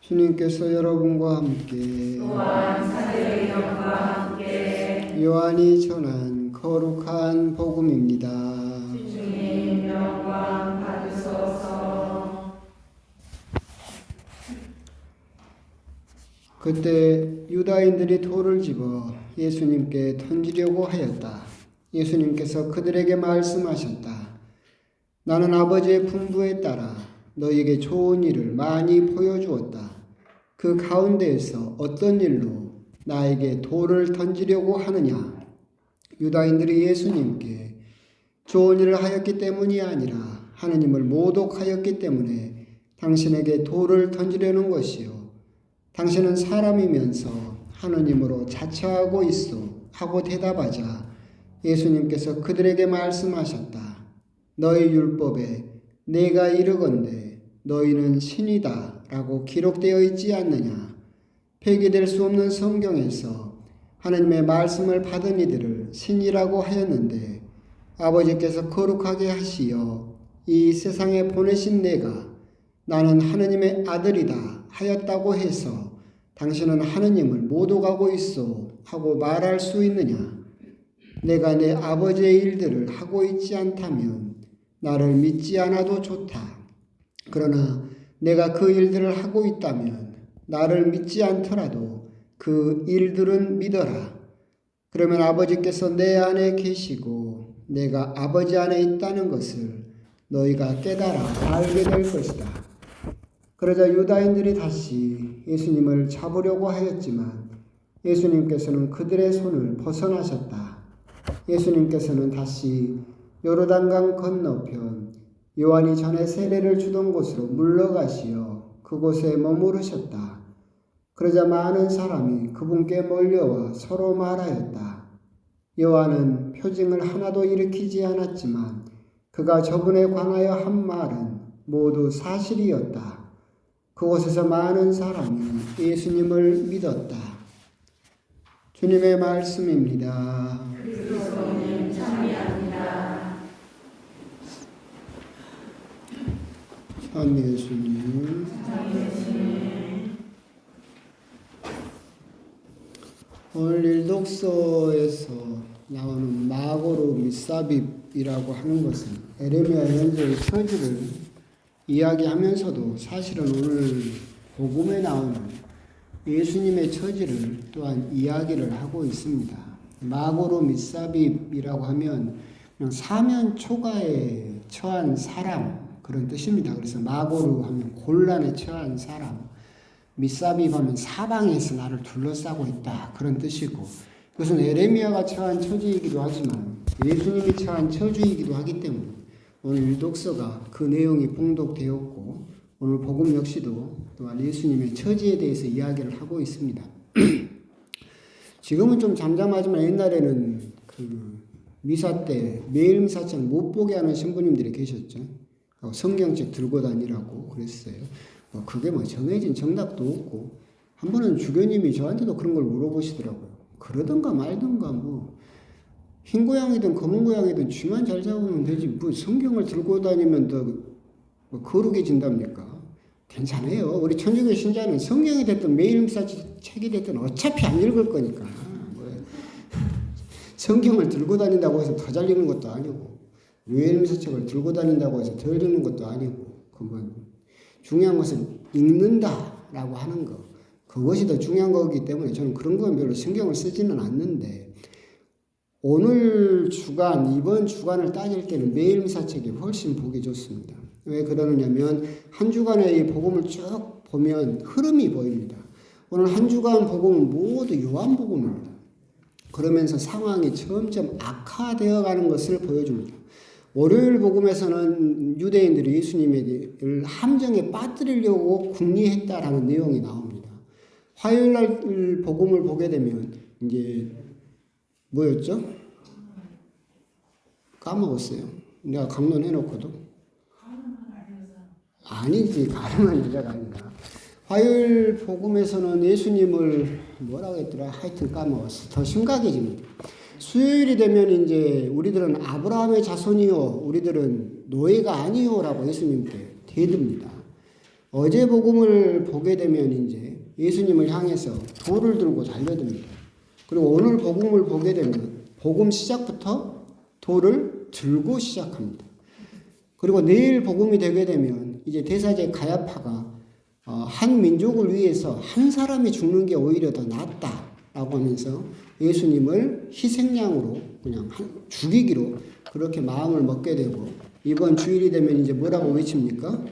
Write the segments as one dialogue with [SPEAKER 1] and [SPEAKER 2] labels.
[SPEAKER 1] 주님께서 여러분과 함께
[SPEAKER 2] 또한 사도의 영과 함께
[SPEAKER 1] 요한이 전한 거룩한 복음입니다.
[SPEAKER 2] 주님 영광 받으소서.
[SPEAKER 1] 그때 유다인들이 돌을 집어 예수님께 던지려고 하였다. 예수님께서 그들에게 말씀하셨다. 나는 아버지의 분부에 따라 너희에게 좋은 일을 많이 보여주었다. 그 가운데에서 어떤 일로 나에게 돌을 던지려고 하느냐? 유다인들이 예수님께 좋은 일을 하였기 때문이 아니라 하느님을 모독하였기 때문에 당신에게 돌을 던지려는 것이요. 당신은 사람이면서 하느님으로 자처하고 있어 하고 대답하자 예수님께서 그들에게 말씀하셨다. 너희 율법에 내가 이르건대 너희는 신이다 라고 기록되어 있지 않느냐. 폐기될 수 없는 성경에서 하느님의 말씀을 받은 이들을 신이라고 하였는데 아버지께서 거룩하게 하시어 이 세상에 보내신 내가 나는 하느님의 아들이다 하였다고 해서 당신은 하느님을 모독하고 있어 하고 말할 수 있느냐. 내가 내 아버지의 일들을 하고 있지 않다면 나를 믿지 않아도 좋다. 그러나 내가 그 일들을 하고 있다면 나를 믿지 않더라도 그 일들은 믿어라. 그러면 아버지께서 내 안에 계시고 내가 아버지 안에 있다는 것을 너희가 깨달아 알게 될 것이다. 그러자 유다인들이 다시 예수님을 잡으려고 하였지만 예수님께서는 그들의 손을 벗어나셨다. 예수님께서는 다시 요르단강 건너편 요한이 전에 세례를 주던 곳으로 물러가시어 그곳에 머무르셨다. 그러자 많은 사람이 그분께 몰려와 서로 말하였다. 요한은 표징을 하나도 일으키지 않았지만 그가 저분에 관하여 한 말은 모두 사실이었다. 그곳에서 많은 사람이 예수님을 믿었다. 주님의 말씀입니다.
[SPEAKER 2] 그리스도님 참여합니다.
[SPEAKER 1] 참 예수님. 오늘 일독서에서 나오는 마고로 미사빕이라고 하는 것은 에레미야 현재의 처지를 이야기하면서도 사실은 오늘 복음에 나오는 예수님의 처지를 또한 이야기를 하고 있습니다. 마고로 미사빕이라고 하면 그냥 사면 초가에 처한 사람 그런 뜻입니다. 그래서 마고로 하면 곤란에 처한 사람, 미사빕 하면 사방에서 나를 둘러싸고 있다 그런 뜻이고, 그것은 에레미야가 처한 처지이기도 하지만 예수님이 처한 처지이기도 하기 때문에 오늘 일독서가 그 내용이 봉독되었고 오늘 복음 역시도 또한 예수님의 처지에 대해서 이야기를 하고 있습니다. 지금은 좀 잠잠하지만 옛날에는 그 미사 때 매일 미사처럼 못 보게 하는 신부님들이 계셨죠. 성경책 들고 다니라고 그랬어요. 그게 뭐 정해진 정답도 없고 한 번은 주교님이 저한테도 그런 걸 물어보시더라고요. 그러던가 말던가 뭐 흰 고양이든 검은 고양이든 쥐만 잘 잡으면 되지 뭐 성경을 들고 다니면 더 뭐 거룩해진답니까? 괜찮아요. 우리 천주교 신자는 성경이 됐든 매일미사 책이 됐든 어차피 안 읽을 거니까 성경을 들고 다닌다고 해서 더 잘 읽는 것도 아니고 매일미사 책을 들고 다닌다고 해서 덜 읽는 것도 아니고 그건 중요한 것은 읽는다라고 하는 거 그것이 더 중요한 거기 때문에 저는 그런 건 별로 신경을 쓰지는 않는데 오늘 주간, 이번 주간을 따질 때는 매일 미사책이 훨씬 보기 좋습니다. 왜 그러느냐면 한 주간의 이 복음을 쭉 보면 흐름이 보입니다. 오늘 한 주간 복음은 모두 요한복음입니다. 그러면서 상황이 점점 악화되어 가는 것을 보여줍니다. 월요일 복음에서는 유대인들이 예수님을 함정에 빠뜨리려고 궁리했다라는 내용이 나옵니다. 화요일 날 복음을 보게 되면 이제 뭐였죠? 까먹었어요. 내가 강론해놓고도. 아니지. 가늠한 여자가 아니라. 화요일 복음에서는 예수님을 뭐라고 했더라? 하여튼 까먹었어. 더 심각해집니다. 수요일이 되면 이제 우리들은 아브라함의 자손이요. 우리들은 노예가 아니요라고 예수님께 대듭니다. 어제 복음을 보게 되면 이제 예수님을 향해서 돌을 들고 달려듭니다. 그리고 오늘 복음을 보게 되면 복음 시작부터 돌을 들고 시작합니다. 그리고 내일 복음이 되게 되면 이제 대사제 가야파가 한 민족을 위해서 한 사람이 죽는 게 오히려 더 낫다라고 하면서 예수님을 희생양으로 그냥 죽이기로 그렇게 마음을 먹게 되고 이번 주일이 되면 이제 뭐라고 외칩니까?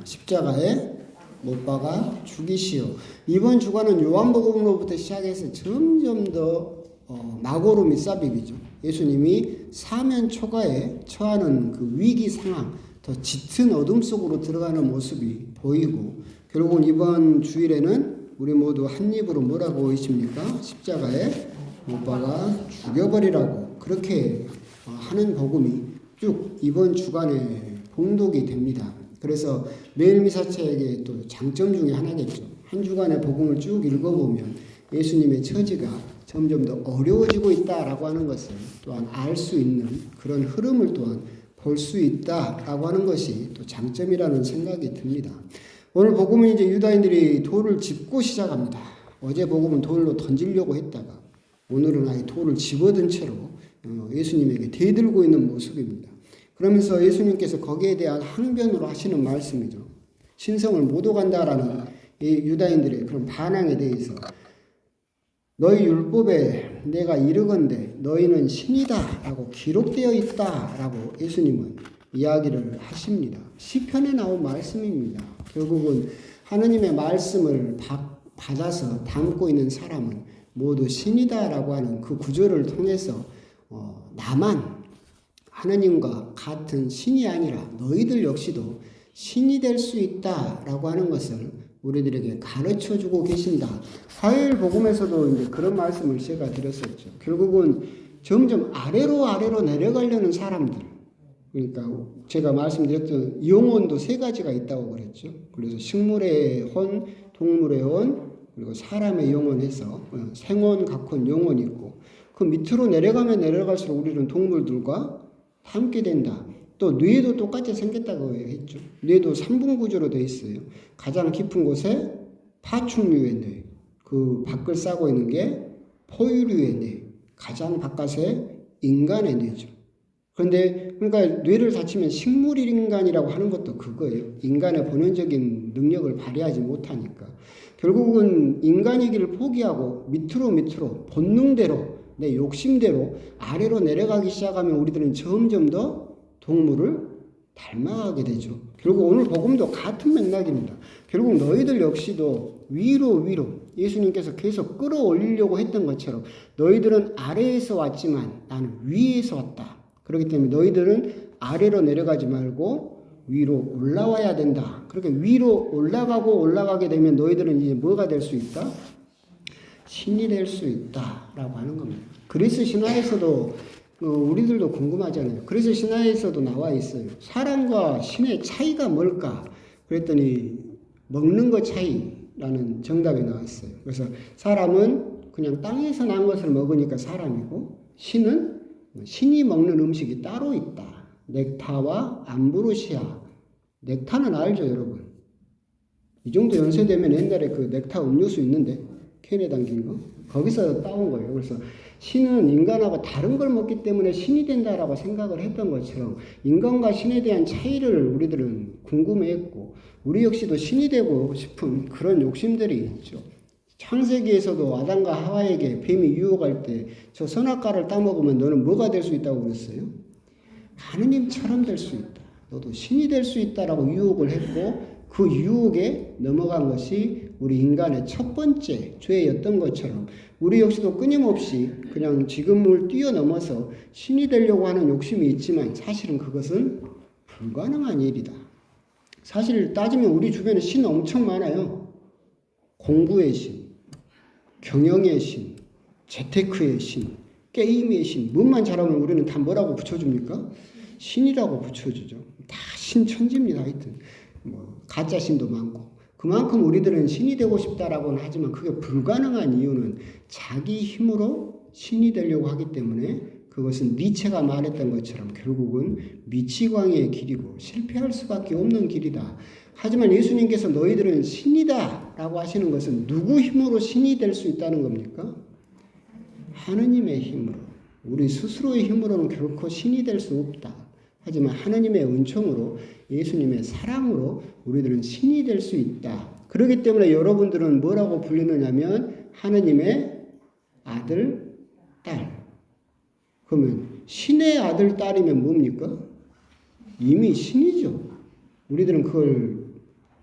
[SPEAKER 1] 십자가에 못 박아 죽이시오. 이번 주간은 요한복음으로부터 시작해서 점점 더 마고로 밑삽입이죠. 예수님이 사면 초가에 처하는 그 위기 상황, 더 짙은 어둠 속으로 들어가는 모습이 보이고 결국은 이번 주일에는 우리 모두 한 입으로 뭐라고 외칩니까? 십자가에 못 박아 죽여버리라고 그렇게 하는 복음이 쭉 이번 주간에 봉독이 됩니다. 그래서 매일 미사책의 또 장점 중에 하나겠죠. 한 주간의 복음을 쭉 읽어보면 예수님의 처지가 점점 더 어려워지고 있다라고 하는 것을 또한 알 수 있는 그런 흐름을 또한 볼 수 있다라고 하는 것이 또 장점이라는 생각이 듭니다. 오늘 복음은 이제 유다인들이 돌을 짚고 시작합니다. 어제 복음은 돌로 던지려고 했다가 오늘은 아예 돌을 집어든 채로 예수님에게 대들고 있는 모습입니다. 그러면서 예수님께서 거기에 대한 항변으로 하시는 말씀이죠. 신성을 못 오간다라는 이 유다인들의 그런 반항에 대해서 너희 율법에 내가 이르건대 너희는 신이다 라고 기록되어 있다 라고 예수님은 이야기를 하십니다. 시편에 나온 말씀입니다. 결국은 하느님의 말씀을 받아서 담고 있는 사람은 모두 신이다 라고 하는 그 구절을 통해서 나만 하느님과 같은 신이 아니라 너희들 역시도 신이 될 수 있다라고 하는 것을 우리들에게 가르쳐주고 계신다. 화요일 복음에서도 이제 그런 말씀을 제가 드렸었죠. 결국은 점점 아래로 내려가려는 사람들. 그러니까 제가 말씀드렸던 영혼도 세 가지가 있다고 그랬죠. 그래서 식물의 혼, 동물의 혼, 그리고 사람의 영혼에서 생혼, 각혼, 영혼이 있고 그 밑으로 내려가면 내려갈수록 우리는 동물들과 함께 된다. 또 뇌도 똑같이 생겼다고 했죠. 뇌도 3분 구조로 되어 있어요. 가장 깊은 곳에 파충류의 뇌, 그 밖을 싸고 있는 게 포유류의 뇌, 가장 바깥에 인간의 뇌죠. 그런데 그러니까 뇌를 다치면 식물인간이라고 하는 것도 그거예요. 인간의 본연적인 능력을 발휘하지 못하니까. 결국은 인간이기를 포기하고 밑으로 본능대로 내 욕심대로 아래로 내려가기 시작하면 우리들은 점점 더 동물을 닮아가게 되죠. 결국 오늘 복음도 같은 맥락입니다. 결국 너희들 역시도 위로 예수님께서 계속 끌어올리려고 했던 것처럼 너희들은 아래에서 왔지만 나는 위에서 왔다. 그렇기 때문에 너희들은 아래로 내려가지 말고 위로 올라와야 된다. 그렇게 위로 올라가게 되면 너희들은 이제 뭐가 될 수 있다? 신이 될 수 있다라고 하는 겁니다. 그리스 신화에서도 우리들도 궁금하잖아요. 그래서 신화에서도 나와 있어요. 사람과 신의 차이가 뭘까? 그랬더니 먹는 것 차이라는 정답이 나왔어요. 그래서 사람은 그냥 땅에서 난 것을 먹으니까 사람이고 신은 신이 먹는 음식이 따로 있다. 넥타와 암브로시아. 넥타는 알죠, 여러분? 이 정도 연세되면 옛날에 그 넥타 음료수 있는데 캔에 담긴 거 거기서 따온 거예요. 그래서 신은 인간하고 다른 걸 먹기 때문에 신이 된다라고 생각을 했던 것처럼 인간과 신에 대한 차이를 우리들은 궁금해했고 우리 역시도 신이 되고 싶은 그런 욕심들이 있죠. 창세기에서도 아담과 하와에게 뱀이 유혹할 때 저 선악과를 따먹으면 너는 뭐가 될 수 있다고 그랬어요? 하느님처럼 될 수 있다. 너도 신이 될 수 있다라고 유혹을 했고 그 유혹에 넘어간 것이 우리 인간의 첫 번째 죄였던 것처럼 우리 역시도 끊임없이 그냥 지금을 뛰어넘어서 신이 되려고 하는 욕심이 있지만 사실은 그것은 불가능한 일이다. 사실 따지면 우리 주변에 신 엄청 많아요. 공부의 신, 경영의 신, 재테크의 신, 게임의 신. 뭐만 잘하면 우리는 다 뭐라고 붙여줍니까? 신이라고 붙여주죠. 다 신천지입니다. 하여튼 가짜 신도 많고. 그만큼 우리들은 신이 되고 싶다라고는 하지만 그게 불가능한 이유는 자기 힘으로 신이 되려고 하기 때문에 그것은 니체가 말했던 것처럼 결국은 미치광이의 길이고 실패할 수밖에 없는 길이다. 하지만 예수님께서 너희들은 신이다 라고 하시는 것은 누구 힘으로 신이 될 수 있다는 겁니까? 하느님의 힘으로. 우리 스스로의 힘으로는 결코 신이 될 수 없다. 하지만 하느님의 은총으로 예수님의 사랑으로 우리들은 신이 될 수 있다. 그렇기 때문에 여러분들은 뭐라고 불리느냐면 하느님의 아들, 딸. 그러면 신의 아들, 딸이면 뭡니까? 이미 신이죠. 우리들은 그걸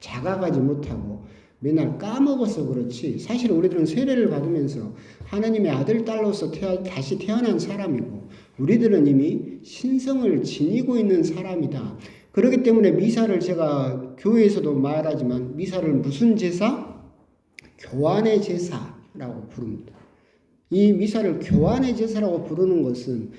[SPEAKER 1] 자각하지 못하고 맨날 까먹어서 그렇지 사실 우리들은 세례를 받으면서 하나님의 아들, 딸로서 다시 태어난 사람이고 우리들은 이미 신성을 지니고 있는 사람이다. 그렇기 때문에 미사를 제가 교회에서도 말하지만 미사를 무슨 제사? 교환의 제사라고 부릅니다. 이 미사를 교환의 제사라고 부르는 것은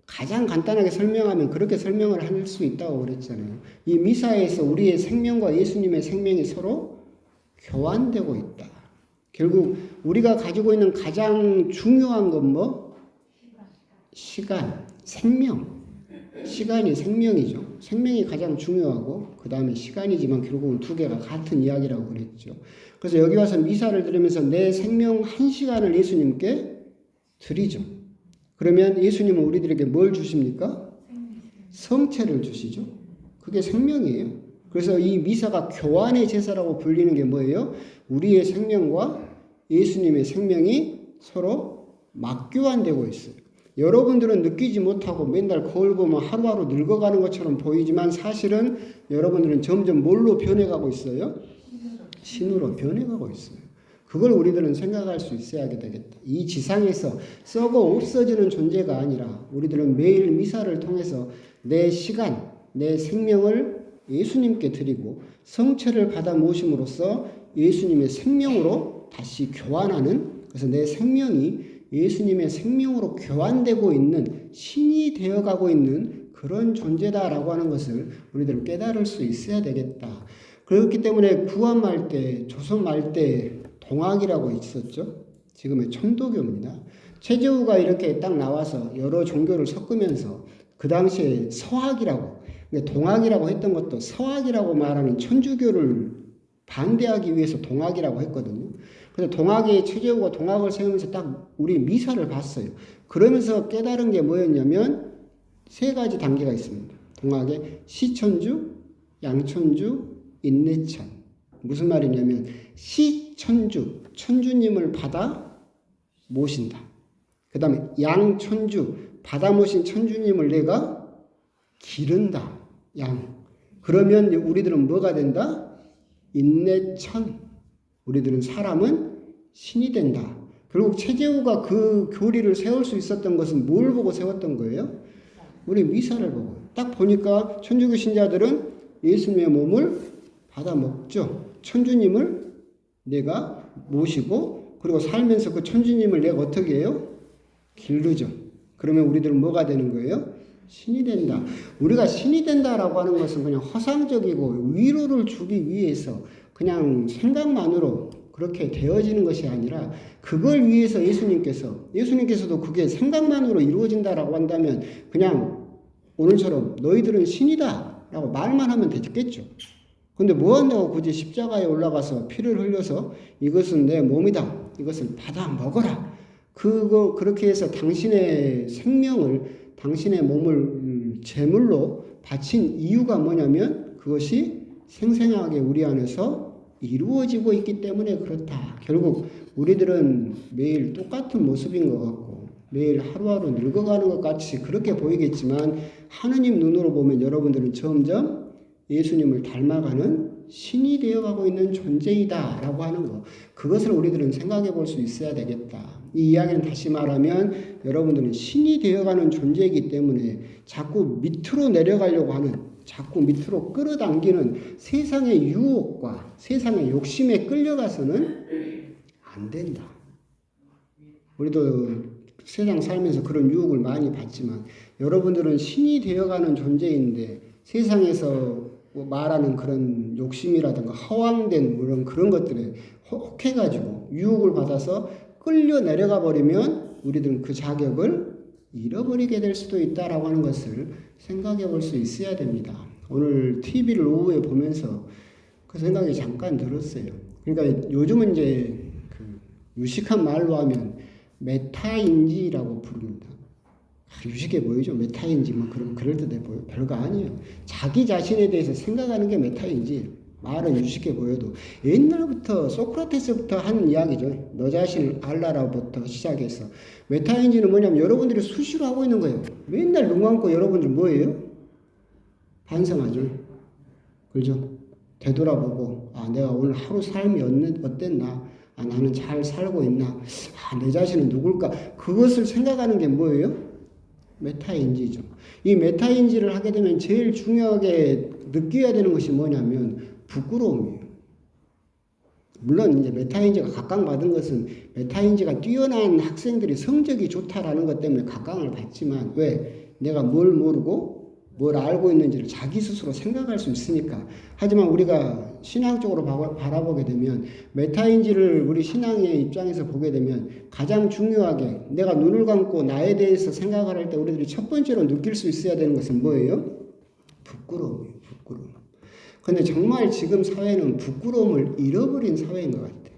[SPEAKER 1] 가장 간단하게 설명하면 그렇게 설명을 할 수 있다고 그랬잖아요. 이 미사에서 우리의 생명과 예수님의 생명이 서로 교환되고 있다. 결국 우리가 가지고 있는 가장 중요한 건 뭐? 시간, 생명. 시간이 생명이죠. 생명이 가장 중요하고 그 다음에 시간이지만 결국은 두 개가 같은 이야기라고 그랬죠. 그래서 여기 와서 미사를 들으면서 내 생명 한 시간을 예수님께 드리죠. 그러면 예수님은 우리들에게 뭘 주십니까? 성체를 주시죠. 그게 생명이에요. 그래서 이 미사가 교환의 제사라고 불리는 게 뭐예요? 우리의 생명과 예수님의 생명이 서로 맞교환되고 있어요. 여러분들은 느끼지 못하고 맨날 거울 보면 하루하루 늙어가는 것처럼 보이지만 사실은 여러분들은 점점 뭘로 변해가고 있어요? 신으로 변해가고 있어요. 그걸 우리들은 생각할 수 있어야 되겠다. 이 지상에서 썩어 없어지는 존재가 아니라 우리들은 매일 미사를 통해서 내 시간, 내 생명을 예수님께 드리고 성체를 받아 모심으로써 예수님의 생명으로 다시 교환하는, 그래서 내 생명이 예수님의 생명으로 교환되고 있는 신이 되어가고 있는 그런 존재다라고 하는 것을 우리들은 깨달을 수 있어야 되겠다. 그렇기 때문에 구한 말 때, 조선 말 때 동학이라고 있었죠. 지금의 천도교입니다. 최재우가 이렇게 딱 나와서 여러 종교를 섞으면서 그 당시에 서학이라고, 동학이라고 했던 것도 서학이라고 말하는 천주교를 반대하기 위해서 동학이라고 했거든요. 그래서 동학에 최재우가 동학을 세우면서 딱 우리 미사를 봤어요. 그러면서 깨달은 게 뭐였냐면 세 가지 단계가 있습니다. 동학에 시천주, 양천주, 인내천. 무슨 말이냐면 시천주, 천주님을 받아 모신다. 그 다음에 양천주, 받아 모신 천주님을 내가 기른다. 양. 그러면 우리들은 뭐가 된다? 인내천. 우리들은 사람은 신이 된다. 결국 최재우가 그 교리를 세울 수 있었던 것은 뭘 보고 세웠던 거예요? 우리 미사를 보고. 딱 보니까 천주교 신자들은 예수님의 몸을 받아 먹죠. 천주님을 내가 모시고 그리고 살면서 그 천주님을 내가 어떻게 해요? 기르죠. 그러면 우리들은 뭐가 되는 거예요? 신이 된다. 우리가 신이 된다라고 하는 것은 그냥 허상적이고 위로를 주기 위해서 그냥 생각만으로 그렇게 되어지는 것이 아니라 그걸 위해서 예수님께서도 그게 생각만으로 이루어진다라고 한다면 그냥 오늘처럼 너희들은 신이다 라고 말만 하면 되겠죠. 근데 뭐 한다고 굳이 십자가에 올라가서 피를 흘려서 이것은 내 몸이다. 이것을 받아 먹어라. 그렇게 해서 당신의 생명을, 당신의 몸을 제물로 바친 이유가 뭐냐면 그것이 생생하게 우리 안에서 이루어지고 있기 때문에 그렇다. 결국 우리들은 매일 똑같은 모습인 것 같고 매일 하루하루 늙어가는 것 같이 그렇게 보이겠지만 하느님 눈으로 보면 여러분들은 점점 예수님을 닮아가는 신이 되어가고 있는 존재이다 라고 하는 거, 그것을 우리들은 생각해 볼 수 있어야 되겠다. 이 이야기는 다시 말하면 여러분들은 신이 되어가는 존재이기 때문에 자꾸 밑으로 내려가려고 하는, 자꾸 밑으로 끌어당기는 세상의 유혹과 세상의 욕심에 끌려가서는 안 된다. 우리도 세상 살면서 그런 유혹을 많이 받지만 여러분들은 신이 되어가는 존재인데 세상에서 말하는 그런 욕심이라든가 허황된 그런 것들에 혹해가지고 유혹을 받아서 끌려 내려가 버리면 우리들은 그 자격을 잃어버리게 될 수도 있다라고 하는 것을 생각해 볼 수 있어야 됩니다. 오늘 TV를 오후에 보면서 그 생각이 잠깐 들었어요. 그러니까 요즘은 이제 그 유식한 말로 하면 메타인지라고 부릅니다. 유식해 보이죠? 메타인지 뭐 그럼 그럴듯해 보여. 별거 아니에요. 자기 자신에 대해서 생각하는 게 메타인지. 말은 유식해 보여도 옛날부터 소크라테스부터 하는 이야기죠. 너 자신을 알라라부터 시작해서 메타인지는 뭐냐면 여러분들이 수시로 하고 있는 거예요. 맨날 눈 감고 여러분들 뭐예요? 반성하죠. 그렇죠? 되돌아보고 내가 오늘 하루 삶이 어땠나? 나는 잘 살고 있나? 내 자신은 누굴까? 그것을 생각하는 게 뭐예요? 메타인지죠. 이 메타인지를 하게 되면 제일 중요하게 느껴야 되는 것이 뭐냐면 부끄러움이에요. 물론 이제 메타인지가 각광받은 것은 메타인지가 뛰어난 학생들이 성적이 좋다라는 것 때문에 각광을 받지만 왜? 내가 뭘 모르고 뭘 알고 있는지를 자기 스스로 생각할 수 있으니까. 하지만 우리가 신앙적으로 바라보게 되면 메타인지를 우리 신앙의 입장에서 보게 되면 가장 중요하게 내가 눈을 감고 나에 대해서 생각을 할 때 우리들이 첫 번째로 느낄 수 있어야 되는 것은 뭐예요? 부끄러움이에요. 부끄러움. 근데 정말 지금 사회는 부끄러움을 잃어버린 사회인 것 같아요.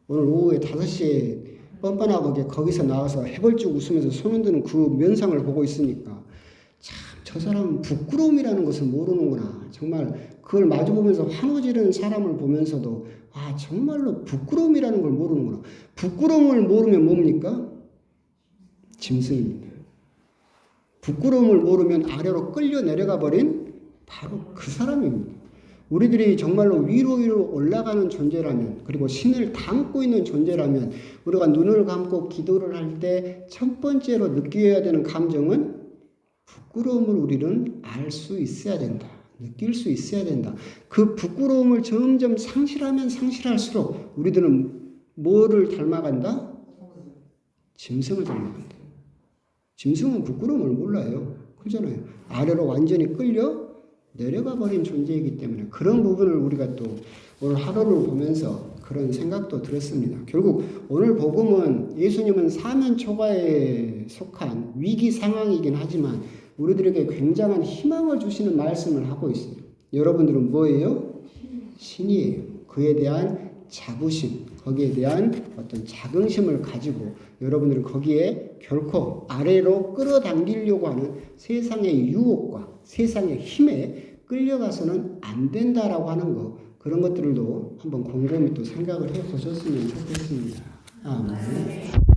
[SPEAKER 1] 오늘 오후에 5시에 뻔뻔하게 거기서 나와서 해벌쭉 웃으면서 손 흔드는 그 면상을 보고 있으니까 참 저 사람은 부끄러움이라는 것을 모르는구나. 정말 그걸 마주보면서 환호지르는 사람을 보면서도 정말로 부끄러움이라는 걸 모르는구나. 부끄러움을 모르면 뭡니까? 짐승입니다. 부끄러움을 모르면 아래로 끌려 내려가 버린 바로 그 사람입니다. 우리들이 정말로 위로 올라가는 존재라면, 그리고 신을 담고 있는 존재라면, 우리가 눈을 감고 기도를 할 때 첫 번째로 느껴야 되는 감정은 부끄러움을 우리는 알 수 있어야 된다. 느낄 수 있어야 된다. 그 부끄러움을 점점 상실하면 상실할수록 우리들은 뭐를 닮아간다? 짐승을 닮아간다. 짐승은 부끄러움을 몰라요. 그렇잖아요. 아래로 완전히 끌려 내려가 버린 존재이기 때문에 그런 부분을 우리가 또 오늘 하루를 보면서 그런 생각도 들었습니다. 결국 오늘 복음은 예수님은 사면 초가에 속한 위기 상황이긴 하지만 우리들에게 굉장한 희망을 주시는 말씀을 하고 있어요. 여러분들은 뭐예요? 신이에요. 그에 대한 자부심, 거기에 대한 어떤 자긍심을 가지고 여러분들은 거기에 결코 아래로 끌어당기려고 하는 세상의 유혹과 세상의 힘에 끌려가서는 안 된다라고 하는 거, 그런 것들도 한번 곰곰이 또 생각을 해 보셨으면 좋겠습니다. 아멘.